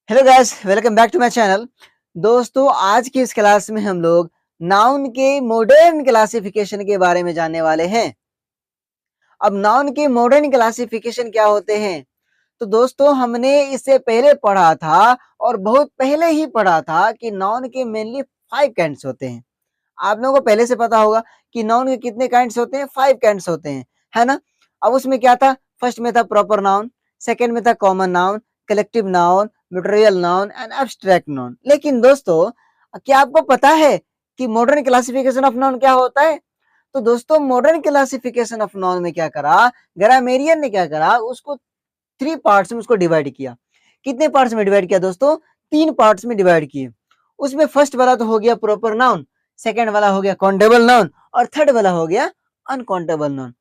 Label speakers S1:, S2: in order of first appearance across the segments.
S1: Hello guys, welcome back to my channel. दोस्तों, आज की इस क्लास में हम लोग नाउन के मॉडर्न क्लासिफिकेशन के बारे में जानने वाले हैं। अब नाउन के मॉडर्न क्लासिफिकेशन क्या होते हैं? तो दोस्तों, हमने इससे पहले पढ़ा था और बहुत पहले ही पढ़ा था कि नाउन के मेनली 5 काइंड्स होते हैं। आप लोगों को पहले से पता होगा कि नाउन के कितने काइंड्स होते हैं? 5 काइंड्स होते हैं, है ना? अब उसमें क्या था? फर्स्ट में था प्रॉपर नाउन, सेकंड में था common noun, collective noun, neutral noun and abstract noun. लेकिन दोस्तों, क्या आपको पता है कि मॉडर्न क्लासिफिकेशन ऑफ नाउन क्या होता है? तो दोस्तों, मॉडर्न क्लासिफिकेशन ऑफ नाउन में क्या करा, ग्रामेरियन ने क्या करा, उसको 3 पार्ट्स में उसको डिवाइड किया। कितने पार्ट्स में डिवाइड किया दोस्तों? 3 पार्ट्स में डिवाइड किए। उसमें फर्स्ट वाला तो हो गया प्रॉपर नाउन, सेकंड वाला हो गया काउंटेबल नाउन और थर्ड वाला हो गया अनकाउंटेबल नाउन।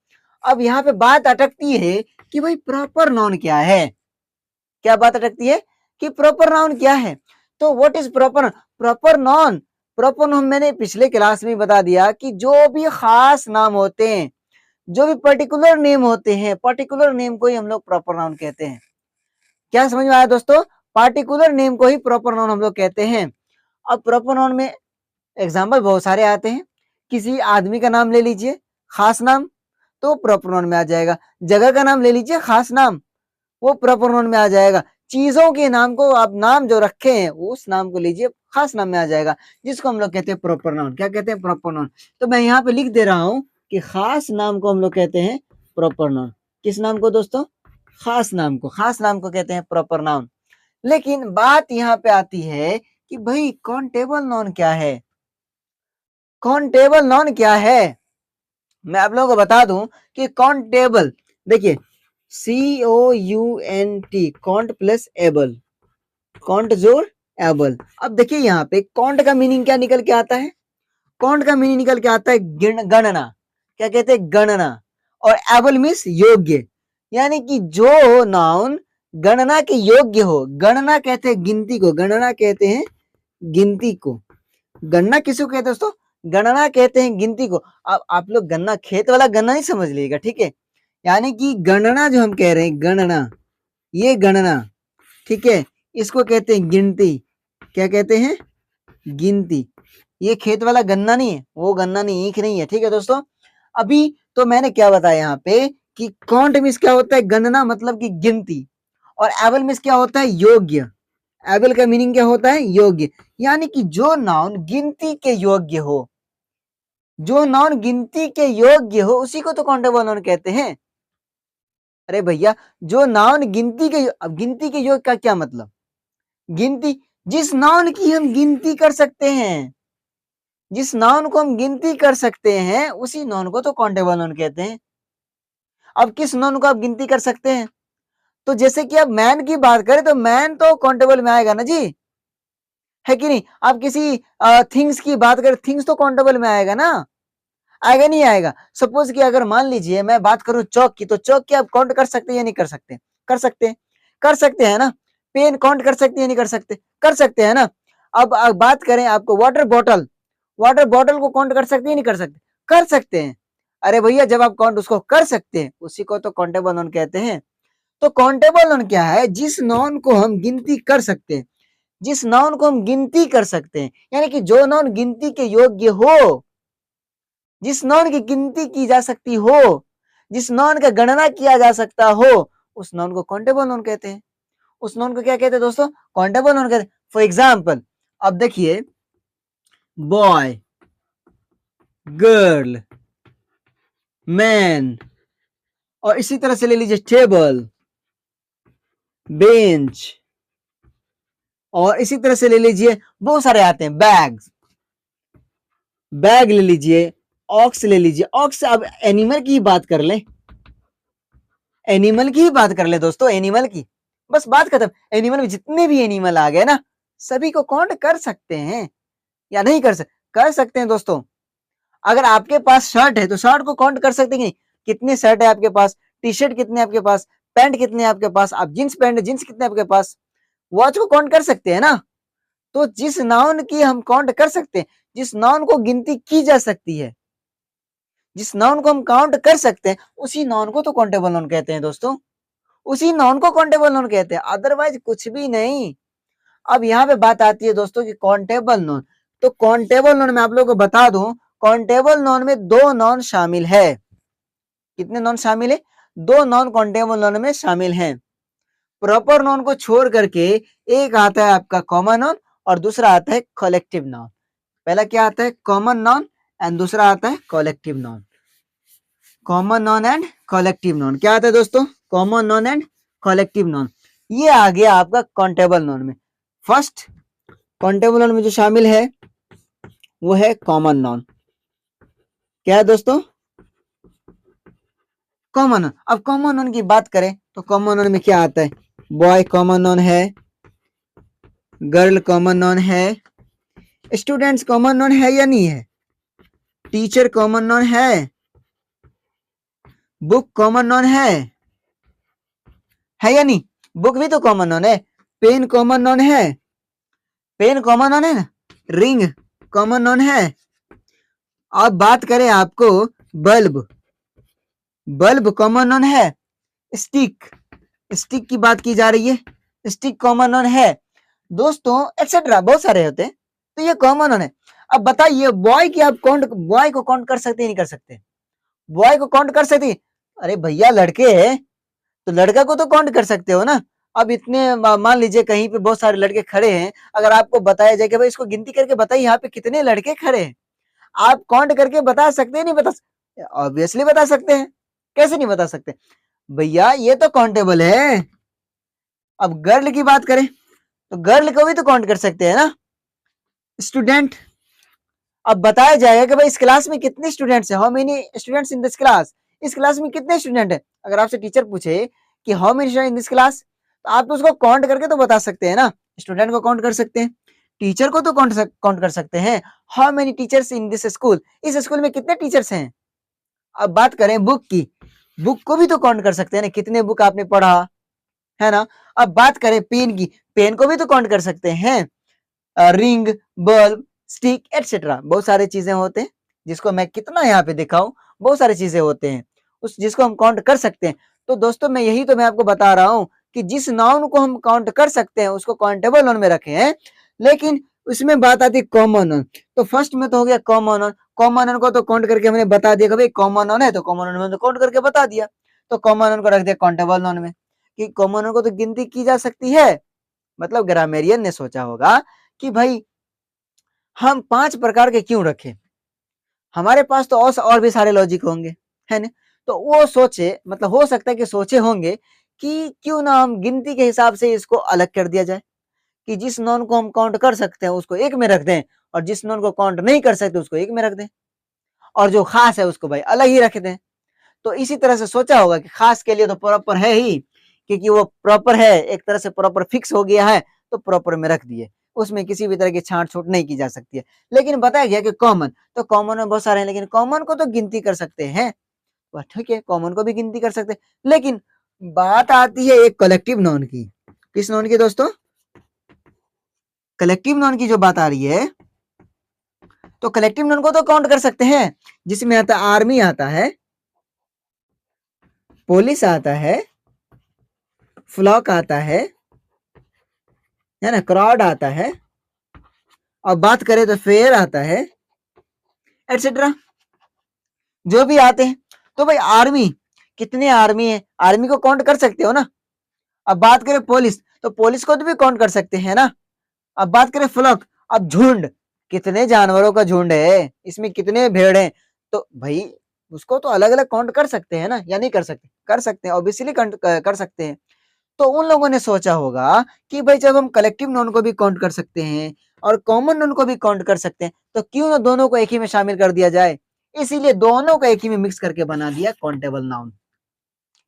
S1: अब यहाँ पे बात अटकती है कि भाई प्रॉपर नाउन क्या है? क्या बात अटकती है कि प्रॉपर नाउन क्या है? तो what is proper? Proper noun, proper noun मैंने पिछले क्लास में बता दिया कि जो भी खास नाम होते हैं, जो भी पर्टिकुलर नेम होते हैं, पर्टिकुलर नेम को ही हम लोग प्रॉपर नाउन कहते हैं। क्या समझ में आया दोस्तों? पार्टिकुलर नेम को ही प्रॉपर नाउन हम लोग कहते हैं। अब प्रॉपर नाउन में एग्जाम्पल बहुत सारे आते हैं। किसी आदमी का नाम ले लीजिए, खास नाम, तो प्रॉपर नाउन में आ जाएगा। जगह का नाम ले लीजिए, खास नाम, वो प्रॉपर नाउन में आ जाएगा। चीजों के नाम को आप नाम जो रखे हैं उस नाम को लीजिए, खास नाम में आ जाएगा, जिसको हम लोग कहते हैं प्रॉपर नाउन। क्या कहते हैं? Proper noun. तो मैं यहाँ पे लिख दे रहा हूं कि खास नाम को हम लोग कहते हैं प्रॉपर नाउन। किस नाम को दोस्तों? खास नाम को। खास नाम को कहते हैं प्रॉपर नाउन। लेकिन बात यहाँ पे आती है कि भाई काउंटेबल नाउन क्या है? काउंटेबल नाउन क्या है? मैं आप लोगों को बता दूं कि काउंटेबल, देखिए COUNT, count plus able, count जोड़ एबल। अब देखिए यहाँ पे काउंट का मीनिंग क्या निकल के आता है? काउंट का मीनिंग निकल के आता है गणना। क्या कहते हैं? गणना। और एबल मीन्स योग्य, यानी कि जो नाउन गणना के योग्य हो। गणना कहते हैं गिनती को, गणना कहते हैं गिनती को। गणना किसको कहते हैं दोस्तों? गणना कहते हैं गिनती को। अब आप लोग गन्ना, खेत वाला गन्ना नहीं समझ लीजिएगा, ठीक है? यानी कि गणना जो हम कह रहे हैं, गणना, ये गणना, ठीक है, इसको कहते हैं गिनती। क्या कहते हैं? गिनती। ये खेत वाला गन्ना नहीं है, वो गन्ना नहीं, ईख नहीं है, ठीक है दोस्तों? अभी तो मैंने क्या बताया यहाँ पे कि काउंट मीन्स क्या होता है? गणना, मतलब कि गिनती। और एबल मीन्स क्या होता है? योग्य। एबल का मीनिंग क्या होता है? योग्य। यानी कि जो नाउन गिनती के योग्य हो, जो नाउन गिनती के योग्य हो, उसी को तो काउंटेबल नाउन कहते हैं। अरे भैया, जो नाउन गिनती के, अब गिनती के योग का क्या मतलब? गिनती, जिस नाउन की हम गिनती कर सकते हैं, जिस नाउन को हम गिनती कर सकते हैं, उसी नाउन को तो काउंटेबल नाउन कहते हैं। अब किस नाउन को आप गिनती कर सकते हैं? तो जैसे कि अब मैन की बात करें तो मैन तो काउंटेबल में आएगा ना जी, है कि नहीं? आप किसी थिंग्स की बात करें, थिंग्स तो काउंटेबल में आएगा ना, आएगा नहीं आएगा? सपोज कि अगर मान लीजिए मैं बात करूं चौक की, तो चौक की आप काउंट कर सकते हैं या नहीं कर सकते? कर सकते हैं, कर सकते हैं ना? पेन काउंट कर सकते हैं या नहीं कर सकते? कर सकते हैं ना? अब बात करें आपको वाटर बॉटल, वाटर बॉटल को काउंट कर सकते हैं या नहीं कर सकते? कर सकते हैं। अरे भैया, जब आप काउंट उसको कर सकते हैं, उसी को तो काउंटेबल नॉन कहते हैं। तो काउंटेबल नॉन क्या है? जिस नॉन को हम गिनती कर सकते हैं, जिस नाउन को हम गिनती कर सकते हैं, यानी कि जो नाउन गिनती के योग्य हो, जिस नाउन की गिनती की जा सकती हो, जिस नाउन का गणना किया जा सकता हो, उस नाउन को काउंटेबल नाउन कहते हैं। उस नाउन को क्या कहते हैं दोस्तों? काउंटेबल नाउन कहते हैं। फॉर एग्जाम्पल, अब देखिए, बॉय, गर्ल, मैन, और इसी तरह से ले लीजिए टेबल, बेंच, और इसी तरह से ले लीजिए, बहुत सारे आते हैं, बैग्स, बैग ले लीजिए, ऑक्स ले लीजिए। ऑक्स, अब एनिमल की बात कर ले, एनिमल की ही बात कर ले दोस्तों, एनिमल की, बस बात खत्म। एनिमल में जितने भी एनिमल आ गए ना, सभी को काउंट कर सकते हैं या नहीं कर सकते? कर सकते हैं दोस्तों। अगर आपके पास शर्ट है तो शर्ट को काउंट कर सकते हैं कि नहीं? कितने शर्ट है आपके पास? टी शर्ट कितने आपके पास? पैंट कितने आपके पास? आप जींस पैंट, जींस कितने आपके पास? वॉच को काउंट कर सकते हैं ना? तो जिस नाउन की हम काउंट कर सकते हैं, जिस नाउन को गिनती की जा सकती है, जिस नाउन को हम काउंट कर सकते हैं, उसी नाउन को तो काउंटेबल नाउन कहते हैं दोस्तों। उसी नाउन को काउंटेबल नाउन कहते हैं, अदरवाइज कुछ भी नहीं। अब यहाँ पे बात आती है दोस्तों कि काउंटेबल नॉन। तो काउंटेबल नॉन में आप लोगों को बता दूं, काउंटेबल नॉन में 2 नॉन शामिल है। कितने नॉन शामिल है? 2 नॉन काउंटेबल नॉन में शामिल हैं। प्रॉपर नॉन को छोड़ करके एक आता है आपका कॉमन नॉन और दूसरा आता है कलेक्टिव नॉन। पहला क्या आता है? कॉमन नॉन एंड दूसरा आता है collective noun. Common noun and collective noun क्या आता है दोस्तों? Common noun and collective noun. ये आ गया आपका काउंटेबल नॉन में। फर्स्ट काउंटेबल नॉन में जो शामिल है वो है कॉमन नॉन। क्या है दोस्तों? कॉमन। अब कॉमन नॉन की बात करें तो कॉमन नॉन में क्या आता है? बॉय कॉमन नॉन है, गर्ल कॉमन नॉन है, स्टूडेंट्स कॉमन नॉन है या नहीं है, टीचर कॉमन नॉन है, बुक कॉमन नॉन है या नहीं? बुक भी तो कॉमन नॉन है। पेन कॉमन नॉन है, पेन कॉमन नॉन है ना। रिंग कॉमन नॉन है। अब बात करें आपको बल्ब, बल्ब कॉमन नॉन है। स्टिक, स्टिक की बात की जा रही है, स्टिक कॉमन नॉन है दोस्तों, एक्सेट्रा बहुत सारे होते हैं, तो ये कॉमन नॉन है। अब बताइए बॉय की आप काउंट, बॉय को काउंट कर सकते हैं नहीं कर सकते? बॉय को काउंट कर सकते? अरे भैया लड़के हैं तो लड़का को तो काउंट कर सकते हो ना। अब इतने मान लीजिए कहीं पे बहुत सारे लड़के खड़े हैं, अगर आपको बताया जाए कि भाई इसको गिनती करके बताइए यहाँ पे कितने लड़के खड़े हैं, आप काउंट करके बता सकते हैं नहीं बता सकते? ऑब्वियसली बता सकते हैं, कैसे नहीं बता सकते भैया, ये तो काउंटेबल है। अब गर्ल की बात करें तो गर्ल को भी तो काउंट कर सकते हैं ना। स्टूडेंट, अब बताया जाएगा कि भाई इस क्लास में कितने स्टूडेंट्स हैं, how many students in this class, इस क्लास में कितने स्टूडेंट हैं। अगर आपसे टीचर पूछे कि how many student in this class, तो आप तो उसको काउंट करके तो बता सकते हैं ना। स्टूडेंट को काउंट कर सकते हैं, टीचर को तो काउंट कर सकते हैं, how many teachers in this school, इस स्कूल में कितने टीचर्स हैं। अब बात करें बुक की, बुक को भी तो काउंट कर सकते हैं ना, कितने बुक आपने पढ़ा, है ना। अब बात करें पेन की, पेन को भी तो काउंट कर सकते हैं। रिंग, बल्ब, स्टिक एटसेट्रा, बहुत सारे चीजें होते हैं जिसको मैं कितना यहाँ पे दिखाऊं, बहुत सारी चीजें होते हैं उस जिसको हम काउंट कर सकते हैं। तो दोस्तों मैं यही तो मैं आपको बता रहा हूं कि जिस नाउन को हम काउंट कर सकते हैं उसको काउंटेबल नाउन में रखे हैं, लेकिन उसमें बात आती है कॉमन नाउन। तो फर्स्ट में तो हो गया कॉमन नाउन, कॉमन नाउन को तो काउंट करके हमने बता दिया कि भाई कॉमन नाउन है, तो कॉमन नाउन में तो काउंट करके बता दिया, तो कॉमन नाउन को रख दिया काउंटेबल नाउन में कि कॉमन नाउन को तो गिनती की जा सकती है। मतलब ग्रामेरियन ने सोचा होगा कि भाई हम 5 प्रकार के क्यों रखें, हमारे पास तो और भी सारे लॉजिक होंगे, है ना। तो वो सोचे, मतलब हो सकता है कि सोचे होंगे कि क्यों ना हम गिनती के हिसाब से इसको अलग कर दिया जाए, कि जिस नॉन को हम काउंट कर सकते हैं उसको एक में रख दें और जिस नॉन को काउंट नहीं कर सकते उसको एक में रख दें, और जो खास है उसको भाई अलग ही रख दें। तो इसी तरह से सोचा होगा कि खास के लिए तो प्रॉपर है ही, क्योंकि वो प्रॉपर है, एक तरह से प्रॉपर फिक्स हो गया है, तो प्रॉपर में रख दिए, उसमें किसी भी तरह की छांट छूट नहीं की जा सकती है। लेकिन बताया गया कि कॉमन, तो कॉमन में बहुत सारे हैं, लेकिन कॉमन को तो गिनती कर सकते हैं, तो ठीक है कॉमन को भी गिनती कर सकते हैं। लेकिन बात आती है एक कलेक्टिव नॉन की। किस नॉन की दोस्तों? कलेक्टिव नॉन की जो बात आ रही है, तो कलेक्टिव नॉन को तो काउंट कर सकते हैं, जिसमें आता है आर्मी आता है, पुलिस आता है, फ्लॉक आता है ना, क्राउड आता है, और बात करें तो फेयर आता है, एटसेट्रा जो भी आते हैं। तो भाई आर्मी, कितने आर्मी है, आर्मी को काउंट कर सकते हो ना। अब बात करें पुलिस, तो पुलिस को तो भी काउंट कर सकते हैं ना। अब बात करें फ्लॉक, अब झुंड, कितने जानवरों का झुंड है, इसमें कितने भेड़ हैं, तो भाई उसको तो अलग अलग काउंट कर सकते हैं ना, या नहीं कर सकते? कर सकते हैं, ऑब्वियसली कर सकते हैं। तो उन लोगों ने सोचा होगा कि भाई जब हम कलेक्टिव नॉन को भी काउंट कर सकते हैं और कॉमन नॉन को भी काउंट कर सकते हैं, तो क्यों ना दोनों को एक ही में शामिल कर दिया जाए। इसीलिए दोनों को एक ही में मिक्स करके बना दिया काउंटेबल नाउन,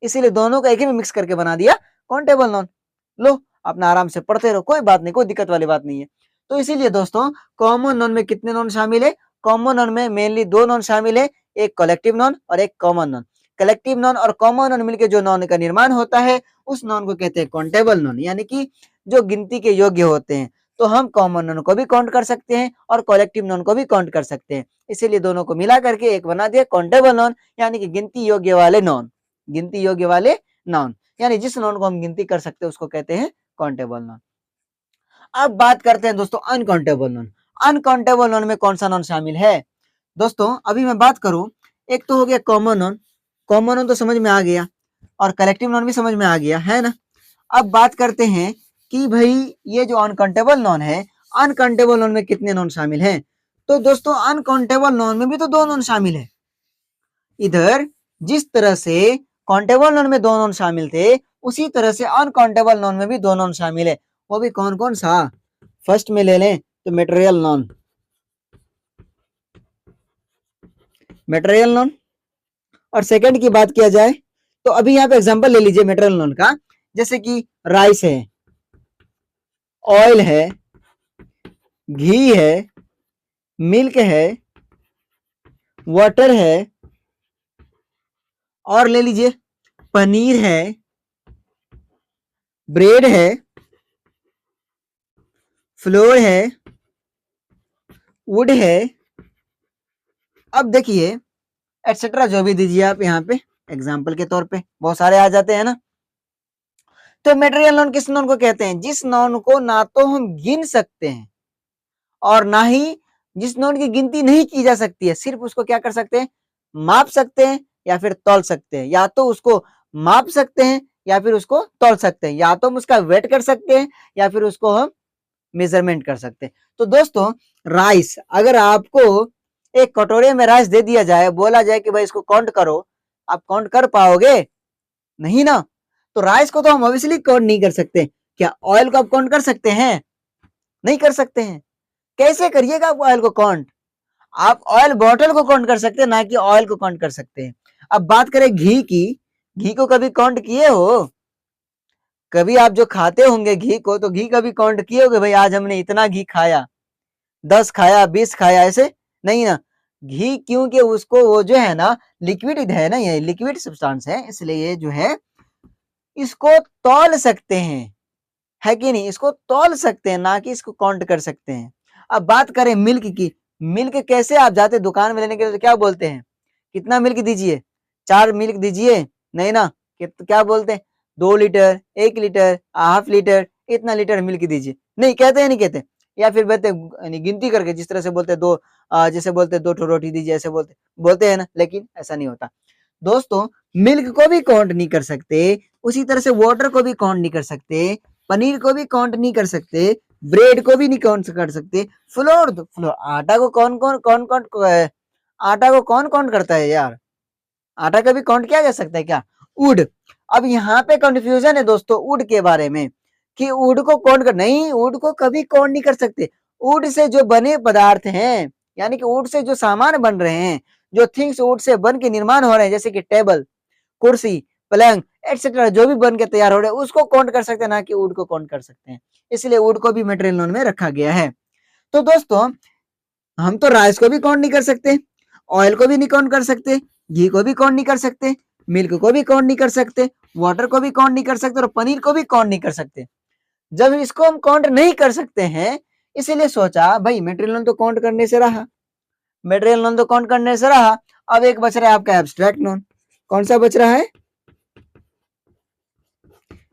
S1: इसीलिए दोनों को एक ही में मिक्स करके बना दिया काउंटेबल नाउन। लो अपना आराम से पढ़ते रहो, कोई बात नहीं, कोई दिक्कत वाली बात नहीं है। तो इसीलिए दोस्तों कॉमन नॉन में कितने नॉन शामिल है? कॉमन नॉन में मेनली 2 नॉन शामिल है, एक कलेक्टिव नॉन और एक कॉमन नॉन। कलेक्टिव नॉन और कॉमन नॉन मिलकर जो नॉन का निर्माण होता है उस नॉन को कहते हैं काउंटेबल नॉन, यानी कि जो गिनती के योग्य होते हैं। तो हम कॉमन नॉन को भी काउंट कर सकते हैं और कलेक्टिव नॉन को भी काउंट कर सकते हैं, इसीलिए दोनों को मिला करके एक बना दिया काउंटेबल नॉन, यानी कि गिनती योग्य वाले नॉन, गिनती योग्य वाले नॉन, यानी जिस नॉन को हम गिनती कर सकते हैं उसको कहते हैं काउंटेबल नॉन। अब बात करते हैं दोस्तों अनकाउंटेबल नॉन। अनकाउंटेबल नॉन में कौन सा नॉन शामिल है? दोस्तों अभी मैं बात करूं, एक तो हो गया कॉमन नॉन, कॉमन नॉन तो समझ में आ गया, और कलेक्टिव नॉन भी समझ में आ गया है ना। अब बात करते हैं कि भाई ये जो अनकाउंटेबल नॉन है, अनकाउंटेबल नॉन में कितने नॉन शामिल हैं? तो दोस्तों अनकाउंटेबल नॉन में भी तो दो नॉन शामिल है। इधर जिस तरह से काउंटेबल नॉन में दो नॉन शामिल थे, उसी तरह से अनकाउंटेबल नॉन में भी दो नॉन शामिल है। वो भी कौन कौन सा? फर्स्ट में ले लें तो मेटेरियल नॉन, मेटेरियल नॉन। और सेकंड की बात किया जाए तो अभी यहाँ पे एग्जांपल ले लीजिए मेटेरियल नॉन का, जैसे कि राइस है, ऑयल है, घी है, मिल्क है, वाटर है, और ले लीजिए पनीर है, ब्रेड है, फ्लोर है, वुड है। अब देखिए एटसेट्रा जो भी दीजिए आप यहाँ पे एग्जाम्पल के तौर पे, बहुत सारे आ जाते हैं ना। तो मेटेरियल नॉन किस नॉन को कहते हैं? जिस नॉन को ना तो हम गिन सकते हैं और ना ही जिस नॉन की गिनती नहीं की जा सकती है, सिर्फ उसको क्या कर सकते हैं? माप सकते हैं या फिर तौल सकते हैं। या तो उसको माप सकते हैं या फिर उसको तौल सकते हैं, या तो हम उसका वेट कर सकते हैं या फिर उसको हम मेजरमेंट कर सकते हैं। तो दोस्तों राइस, अगर आपको एक कटोरे में राइस दे दिया जाए, बोला जाए कि भाई इसको काउंट करो, आप काउंट कर पाओगे? नहीं ना। तो राइस को तो हम ऑब्वियसली काउंट नहीं कर सकते। क्या ऑयल को आप काउंट कर सकते हैं? नहीं कर सकते हैं। कैसे करिएगा आप ऑयल को काउंट? आप ऑयल बॉटल को काउंट कर सकते हैं, ना कि ऑयल को काउंट कर सकते हैं। अब बात करें घी की, घी को कभी काउंट किए हो? कभी आप जो खाते होंगे घी को, तो घी कभी काउंट किए होगे भाई आज हमने इतना घी खाया, 10 खाया, 20 खाया, ऐसे नहीं ना। घी क्योंकि उसको वो जो है ना लिक्विड है ना, ये लिक्विड सब्सटेंस है, इसलिए ये जो है इसको तौल सकते हैं, है कि नहीं? इसको तौल सकते हैं, ना कि इसको काउंट कर सकते हैं। अब बात करें मिल्क की, मिल्क कैसे आप जाते दुकान में लेने के लिए तो क्या बोलते हैं? कितना मिल्क दीजिए? 4 मिल्क दीजिए? नहीं ना। क्या बोलते हैं? 2 लीटर, 1 लीटर, हाफ लीटर, इतना लीटर मिल्क दीजिए। नहीं कहते हैं, नहीं कहते। या फिर बोलते गिनती करके, जिस तरह से बोलते हैं दो, जैसे बोलते हैं 2 ठो रोटी दीजिए, ऐसे बोलते बोलते हैं ना, लेकिन ऐसा नहीं होता। दोस्तों मिल्क को भी काउंट नहीं कर सकते, उसी तरह से वाटर को भी काउंट नहीं कर सकते, पनीर को भी काउंट नहीं कर सकते, ब्रेड को भी नहीं काउंट कर सकते, फ्लोर तो फ्लोर, आटा को कौन कौन कौन कौन आटा को कौन काउंट करता है यार? आटा का भी काउंट किया जा सकता है क्या? वुड। अब यहाँ पे कंफ्यूजन है दोस्तों वुड के बारे में, कि वुड को काउंट कर, नहीं, वुड को कभी काउंट नहीं कर सकते। वुड से जो बने पदार्थ हैं, यानी कि वुड से जो सामान बन रहे हैं, जो थिंग्स वुड से बन के निर्माण हो रहे हैं, जैसे कि टेबल, कुर्सी, पलंग एटसेट्रा, जो भी बन के तैयार हो रहे हैं, उसको काउंट कर सकते हैं, ना कि वुड को काउंट कर सकते हैं। इसलिए वुड को भी मटेरियल नोन में रखा गया है। तो दोस्तों हम तो राइस को भी काउंट नहीं कर सकते, ऑयल को भी नहीं काउंट कर सकते, घी को भी काउंट नहीं कर सकते, मिल्क को भी काउंट नहीं कर सकते, वाटर को भी काउंट नहीं कर सकते, और पनीर को भी काउंट नहीं कर सकते। जब इसको हम काउंट नहीं कर सकते हैं, इसीलिए सोचा भाई मटेरियल नोन तो काउंट करने से रहा, मटेरियल नोन तो काउंट करने से रहा। अब एक बच रहा है आपका एब्स्ट्रैक्ट नोन। कौन सा बच रहा है?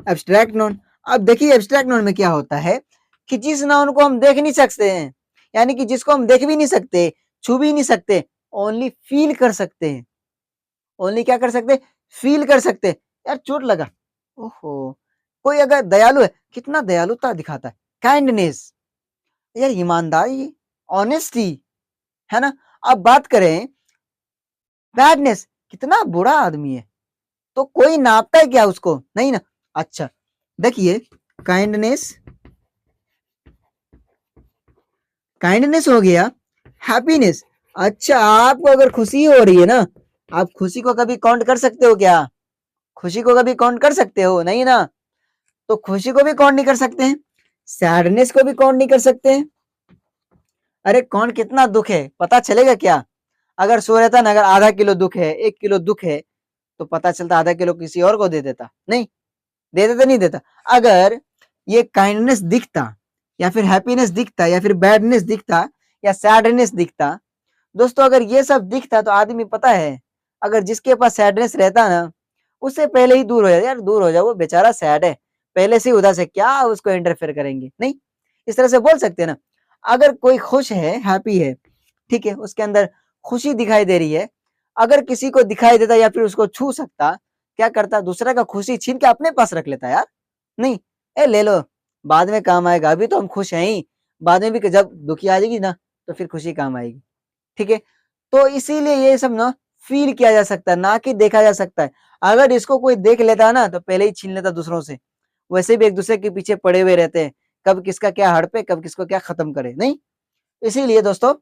S1: Abstract known. अब देखिए एब्स्ट्रैक्ट नोन में क्या होता है कि जिस नाउन को हम देख नहीं सकते हैं, यानी कि जिसको हम देख भी नहीं सकते, छू भी नहीं सकते, ओनली फील कर सकते हैं। ओनली क्या कर सकते? फील कर सकते। यार चोट लगा, ओहो। कोई अगर दयालु है, कितना दयालुता दिखाता है, काइंडनेस, यार ईमानदारी, ऑनेस्टी, है ना। अब बात करें बैडनेस, कितना बुरा आदमी है, तो कोई नापता है क्या उसको? नहीं ना। अच्छा देखिए काइंडनेस, काइंडनेस हो गया, हैप्पीनेस। अच्छा आपको अगर खुशी हो रही है ना, आप खुशी को कभी काउंट कर सकते हो क्या? खुशी को कभी काउंट कर सकते हो? नहीं ना। तो खुशी को भी काउंट नहीं कर सकते हैं, सैडनेस को भी काउंट नहीं कर सकते हैं। अरे कौन कितना दुख है पता चलेगा क्या? अगर सो रहता ना, अगर आधा किलो दुख है, 1 किलो दुख है, तो पता चलता आधा किलो किसी और को दे देता, नहीं दे देता, नहीं देता। अगर ये काइंडनेस दिखता, या फिर हैप्पीनेस दिखता, या फिर बैडनेस दिखता, या सैडनेस दिखता, दोस्तों अगर ये सब दिखता तो आदमी पता है, अगर जिसके पास सैडनेस रहता ना, उससे पहले ही दूर हो जाए, यार दूर हो जाओ, वो बेचारा सैड है, पहले से ही उदास है, क्या उसको इंटरफेयर करेंगे? नहीं। इस तरह से बोल सकते हैं ना। अगर कोई खुश है, हैप्पी है, ठीक है, उसके अंदर खुशी दिखाई दे रही है, अगर किसी को दिखाई देता या फिर उसको छू सकता, क्या करता, दूसरे का खुशी छीन के अपने पास रख लेता यार। नहीं, ए ले लो, बाद में काम आएगा, अभी तो हम खुश हैं ही, बाद में भी जब दुखी आ जाएगी ना तो फिर खुशी काम आएगी। ठीक है, तो इसीलिए ये सब ना फील किया जा सकता है, ना कि देखा जा सकता है। अगर इसको कोई देख लेता है ना तो पहले ही छीन लेता दूसरों से। वैसे भी एक दूसरे के पीछे पड़े हुए रहते हैं, कब किसका क्या हड़पे, कब किसको क्या खत्म करे, नहीं। इसीलिए दोस्तों,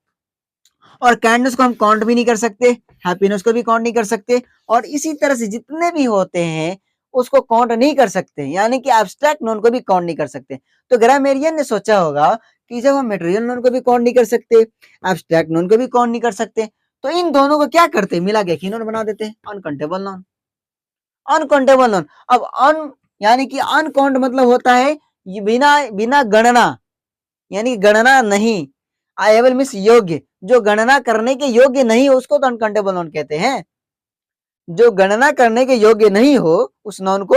S1: और काइंडनेस को हम काउंट भी नहीं कर सकते, हैप्पीनेस को भी काउंट नहीं कर सकते, और इसी तरह से जितने भी होते हैं उसको काउंट नहीं कर सकते, यानी कि एब्स्ट्रैक्ट नोन को भी काउंट नहीं कर सकते। तो ग्रामेरियन ने सोचा होगा कि जब हम मटेरियल नोन को भी काउंट नहीं कर सकते, एब्स्ट्रैक्ट नोन को भी काउंट नहीं कर सकते, तो इन दोनों को क्या करते, मिला के एक ही नोन बना देते हैं, अनकाउंटेबल नोन। अनकाउंटेबल नोन, अब अन यानी कि अनकाउंट मतलब होता है ये बिना बिना गणना, यानी गणना नहीं। आएबल मीन्स योग्य, जो गणना करने के योग्य नहीं हो उसको तो अनकाउंटेबल नोन कहते हैं। जो गणना करने के योग्य नहीं हो उस नोन को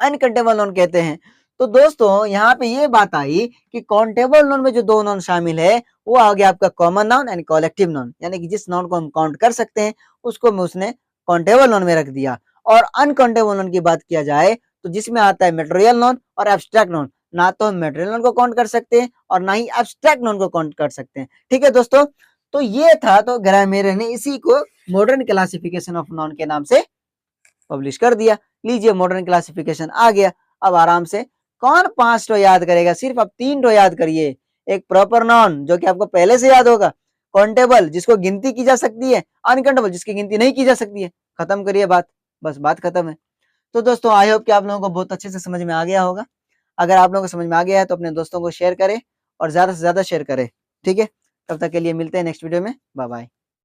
S1: अनकाउंटेबल नोन कहते हैं। तो दोस्तों यहाँ पे ये बात आई कि काउंटेबल नोन में जो दो नोन शामिल है वो आ गया आपका common noun and collective noun, यानी कि जिस नाउन को हम काउंट कर सकते हैं उसको मैं उसने काउंटेबल नाउन में रख दिया। और अनकाउंटेबल नाउन की बात किया जाए तो जिसमें आता है मटेरियल नाउन और एब्स्ट्रैक्ट नाउन, ना तो हम मटेरियल नाउन को काउंट कर सकते हैं और ना ही एब्स्ट्रैक्ट नाउन को काउंट कर सकते हैं। ठीक है दोस्तों, तो ये था, तो ग्रामेरियन ने इसी को मॉडर्न क्लासिफिकेशन ऑफ नाउन के नाम से पब्लिश कर दिया। लीजिए मॉडर्न क्लासिफिकेशन आ गया। अब आराम से कौन 5 याद करेगा, सिर्फ आप 3 याद करिए। एक प्रॉपर नाउन जो कि आपको पहले से याद होगा, काउंटेबल जिसको गिनती की जा सकती है, अनकाउंटेबल जिसकी गिनती नहीं की जा सकती है। खत्म करिए बात, बस बात खत्म है। तो दोस्तों आई होप कि आप लोगों को बहुत अच्छे से समझ में आ गया होगा। अगर आप लोगों को समझ में आ गया है तो अपने दोस्तों को शेयर करें और ज्यादा से ज्यादा शेयर करें। ठीक है, तब तक के लिए मिलते हैं नेक्स्ट वीडियो में। Bye bye.